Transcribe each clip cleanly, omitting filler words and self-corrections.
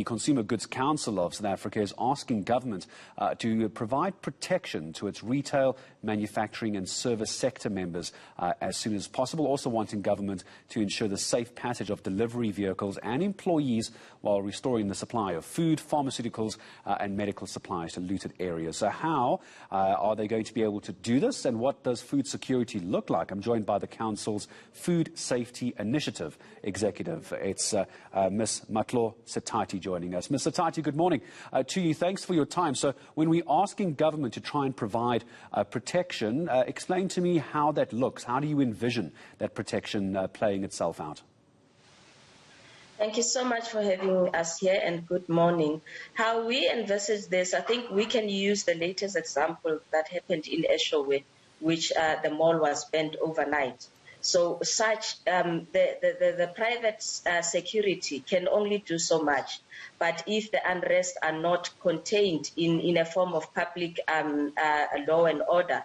The Consumer Goods Council of South Africa is asking government to provide protection to its retail, manufacturing and service sector members as soon as possible, also wanting government to ensure the safe passage of delivery vehicles and employees while restoring the supply of food, pharmaceuticals and medical supplies to looted areas. So how are they going to be able to do this, and what does food security look like? I'm joined by the Council's Food Safety Initiative Executive. It's Ms. Matlou Setati joining us. Ms. Setati, good morning to you. Thanks for your time. So when we're asking government to try and provide protection, explain to me how that looks. How do you envision that protection playing itself out? Thank you so much for having us here, and good morning. How we envisage this, I think we can use the latest example that happened in Eshowe, which the mall was burnt overnight. So such the private security can only do so much. But if the unrest are not contained in a form of public law and order,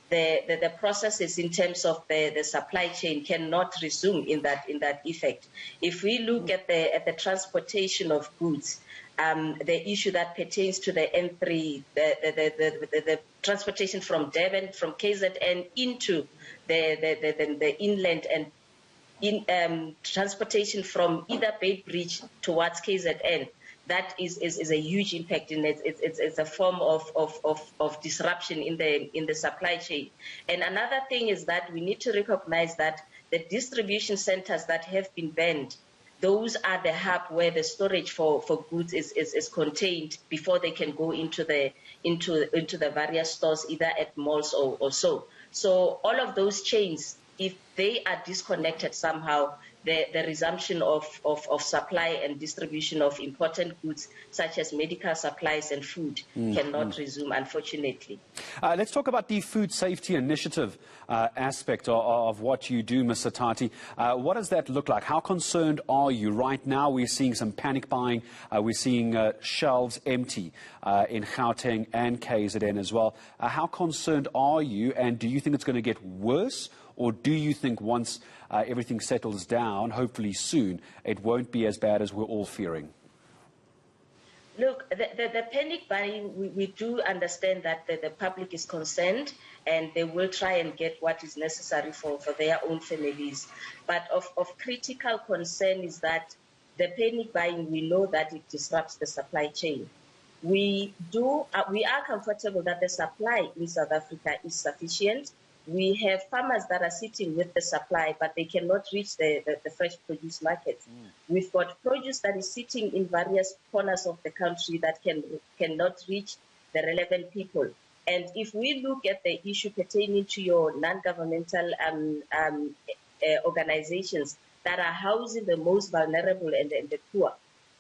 the processes in terms of the supply chain cannot resume in that effect. If we look at the transportation of goods, the issue that pertains to the N3, the transportation from Durban, from KZN into the inland, and transportation from either Bay Bridge towards KZN, that is a huge impact in it. It's a form of disruption in the supply chain. And another thing is that we need to recognize that the distribution centers that have been banned, those are the hub where the storage for goods is contained before they can go into the various stores, either at malls or so. So all of those chains, if they are disconnected somehow, the resumption of supply and distribution of important goods such as medical supplies and food cannot resume, unfortunately. Let's talk about the food safety initiative aspect of what you do, Ms. Setati. What does that look like? How concerned are you? Right now we're seeing some panic buying. We're seeing shelves empty in Gauteng and KZN as well. How concerned are you, and do you think it's going to get worse? Or do you think once everything settles down, hopefully soon, it won't be as bad as we're all fearing? Look, the panic buying, we do understand that the public is concerned and they will try and get what is necessary for their own families. But of critical concern is that the panic buying, we know that it disrupts the supply chain. We are comfortable that the supply in South Africa is sufficient. We have farmers that are sitting with the supply, but they cannot reach the fresh produce markets. We've got produce that is sitting in various corners of the country that cannot reach the relevant people. And if we look at the issue pertaining to your non-governmental organizations that are housing the most vulnerable and the poor,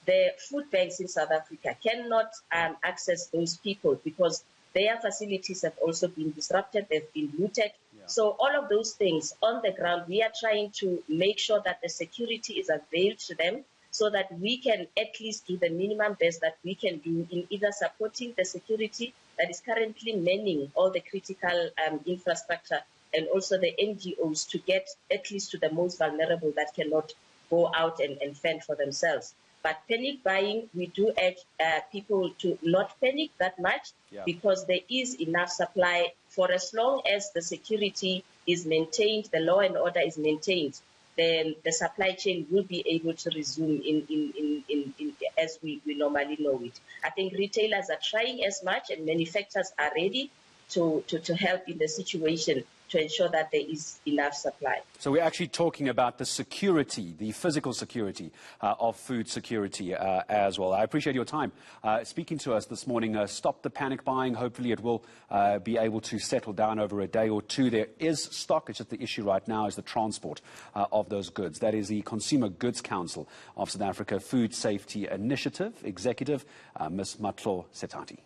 the food banks in South Africa cannot access those people because their facilities have also been disrupted, they've been looted. Yeah. So all of those things on the ground, we are trying to make sure that the security is availed to them so that we can at least do the minimum best that we can do in either supporting the security that is currently manning all the critical infrastructure, and also the NGOs to get at least to the most vulnerable that cannot go out and fend for themselves. But panic buying, we do urge people to not panic that much, because there is enough supply. For as long as the security is maintained, the law and order is maintained, then the supply chain will be able to resume in as we normally know it. I think retailers are trying as much, and manufacturers are ready to help in the situation to ensure that there is enough supply. So we're actually talking about the security, the physical security of food security as well. I appreciate your time speaking to us this morning. Stop the panic buying. Hopefully it will be able to settle down over a day or two. There is stock. It's just the issue right now is the transport of those goods. That is the Consumer Goods Council of South Africa Food Safety Initiative Executive, Ms. Matlou Setati.